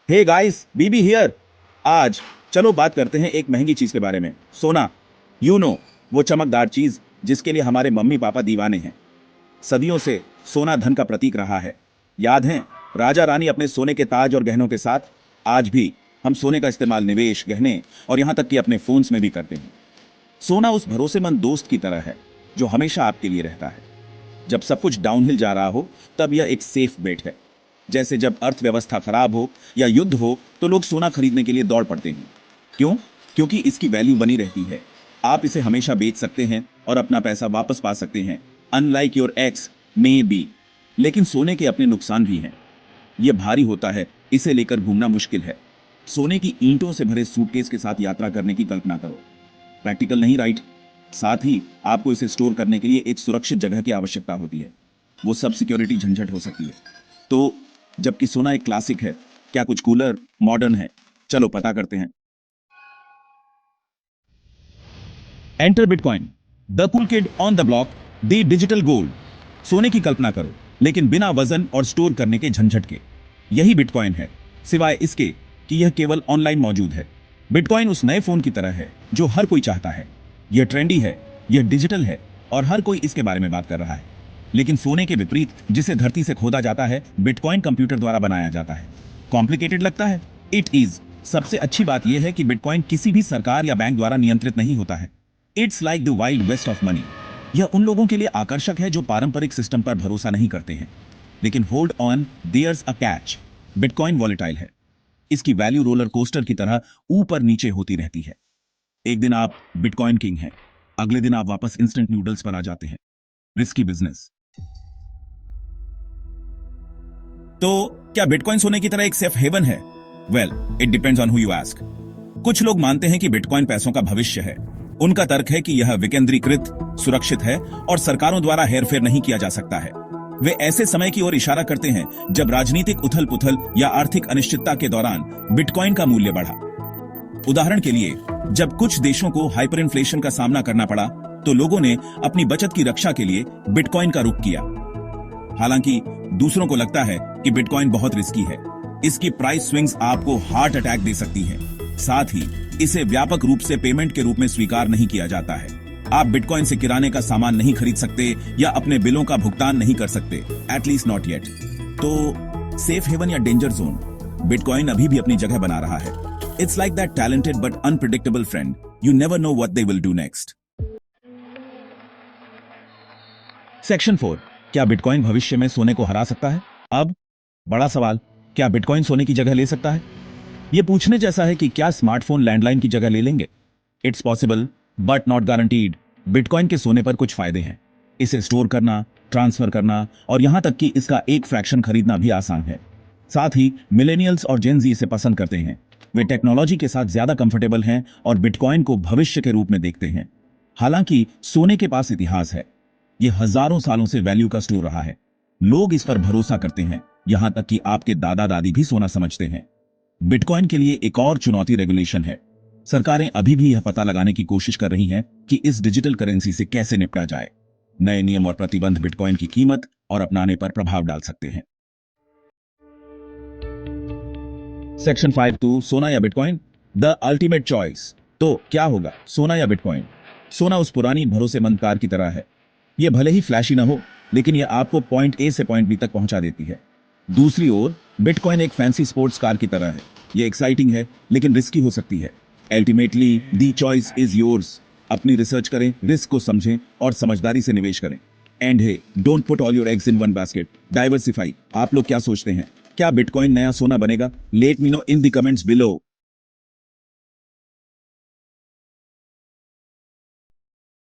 Hey guys, Bibi here. आज चलो बात करते हैं एक महंगी चीज के बारे में, सोना। वो चमकदार चीज जिसके लिए हमारे मम्मी पापा दीवाने हैं। सदियों से सोना धन का प्रतीक रहा है। याद है, राजा रानी अपने सोने के ताज और गहनों के साथ। आज भी हम सोने का इस्तेमाल निवेश, गहने और यहां तक कि अपने फोन्स में भी करते हैं। सोना उस भरोसेमंद दोस्त की तरह है जो हमेशा आपके लिए रहता है। जब सब कुछ डाउनहिल जा रहा हो तब यह एक सेफ बेट है। जैसे जब अर्थव्यवस्था खराब हो या युद्ध हो तो लोग सोना खरीदने के लिए दौड़ पड़ते हैं। क्यों? क्योंकि इसकी वैल्यू बनी रहती है। आप इसे हमेशा बेच सकते हैं और अपना पैसा वापस पा सकते हैं, unlike your x may be. लेकिन सोने के अपने नुकसान भी हैं। यह भारी होता है, इसे लेकर घूमना मुश्किल है। सोने की ईंटों से भरे सूटकेस के साथ यात्रा करने की कल्पना करो। प्रैक्टिकल नहीं, राइट? साथ ही आपको इसे स्टोर करने के लिए एक सुरक्षित जगह की आवश्यकता होती है। वो सब सिक्योरिटी झंझट हो सकती है। तो जबकि सोना एक क्लासिक है, क्या कुछ कूलर, मॉडर्न है? चलो पता करते हैं। Enter bitcoin, the cool kid on the block, the digital gold. सोने की कल्पना करो, लेकिन बिना वजन और स्टोर करने के झंझट के। यही बिटकॉइन है, सिवाय इसके कि यह केवल ऑनलाइन मौजूद है। बिटकॉइन उस नए फोन की तरह है जो हर कोई चाहता है। यह ट्रेंडी है, यह डिजिटल है और हर कोई इसके बारे में बात कर रहा है। लेकिन सोने के विपरीत, जिसे धरती से खोदा जाता है, बिटकॉइन कंप्यूटर द्वारा बनाया जाता है। कॉम्प्लिकेटेड लगता है? It is. सबसे अच्छी बात यह है कि बिटकॉइन किसी भी सरकार या बैंक द्वारा नियंत्रित नहीं होता है। It's like the wild west of money. यह उन लोगों के लिए आकर्षक है जो पारंपरिक सिस्टम पर भरोसा नहीं करते हैं। लेकिन hold on, there's a catch. Bitcoin volatile है। इसकी वैल्यू रोलर कोस्टर की तरह ऊपर नीचे होती रहती है। एक दिन आप बिटकॉइन किंग हैं, अगले दिन आप वापस इंस्टेंट नूडल्स पर आ जाते हैं। Risky business. तो क्या बिटकॉइन सोने की तरह एक सेफ हेवन है? Well, it depends on who you ask. कुछ लोग मानते हैं कि बिटकॉइन पैसों का भविष्य है। उनका तर्क है कि यह विकेंद्रीकृत, सुरक्षित है और सरकारों द्वारा हेरफेर नहीं किया जा सकता है। वे ऐसे समय की ओर इशारा करते हैं जब राजनीतिक उथल पुथल या आर्थिक अनिश्चितता के दौरान बिटकॉइन का मूल्य बढ़ा। उदाहरण के लिए, जब कुछ देशों को हाइपर इन्फ्लेशन का सामना करना पड़ा तो लोगों ने अपनी बचत की रक्षा के लिए बिटकॉइन का रुख किया। हालांकि दूसरों को लगता है कि बिटकॉइन बहुत रिस्की है। इसकी प्राइस स्विंग्स आपको हार्ट अटैक दे सकती हैं। साथ ही इसे व्यापक रूप से पेमेंट के रूप में स्वीकार नहीं किया जाता है। आप बिटकॉइन से किराने का सामान नहीं खरीद सकते या अपने बिलों का भुगतान नहीं कर सकते, एटलीस्ट नॉट येट। तो सेफ हेवन या डेंजर जोन? बिटकॉइन अभी भी अपनी जगह बना रहा है। It's like that talented but unpredictable friend, you never know what they will do next. Section 4, क्या बिटकॉइन भविष्य में सोने को हरा सकता है? अब बड़ा सवाल, क्या बिटकॉइन सोने की जगह ले सकता है? यह पूछने जैसा है कि क्या स्मार्टफोन लैंडलाइन की जगह ले लेंगे? It's possible but not guaranteed. Bitcoin के सोने पर कुछ फायदे हैं। इसे स्टोर करना, ट्रांसफर करना और यहां तक कि इसका एक फ्रैक्शन खरीदना भी आसान है। साथ ही मिलेनियल्स और जेन जी इसे पसंद करते हैं। वे टेक्नोलॉजी के साथ ज्यादा कंफर्टेबल हैं और बिटकॉइन को भविष्य के रूप में देखते हैं। हालांकि सोने के पास इतिहास है। यह हजारों सालों से वैल्यू का स्टोर रहा है। लोग इस पर भरोसा करते हैं, यहां तक कि आपके दादा दादी भी सोना समझते हैं। बिटकॉइन के लिए एक और चुनौती रेगुलेशन है। सरकारें अभी भी यह पता लगाने की कोशिश कर रही हैं कि इस डिजिटल करेंसी से कैसे निपटा जाए। नए नियम और प्रतिबंध बिटकॉइन की कीमत और अपनाने पर प्रभाव डाल सकते हैं। सेक्शन 5(2), सोना या बिटकॉइन, द अल्टीमेट चॉइस। तो क्या होगा, सोना या बिटकॉइन? सोना उस पुरानी भरोसेमंद कार की तरह है। यह भले ही फ्लैशी न हो, लेकिन यह आपको पॉइंट ए से पॉइंट बी तक पहुंचा देती है। दूसरी ओर बिटकॉइन एक फैंसी स्पोर्ट्स कार की तरह है। यह एक्साइटिंग है लेकिन रिस्की हो सकती है। Ultimately the choice is yours. अपनी रिसर्च करें, रिस्क को समझें और समझदारी से निवेश करें। And hey, don't put all your eggs in one basket, diversify. आप लोग क्या सोचते हैं? क्या बिटकॉइन नया सोना बनेगा? Let me know in the comments below.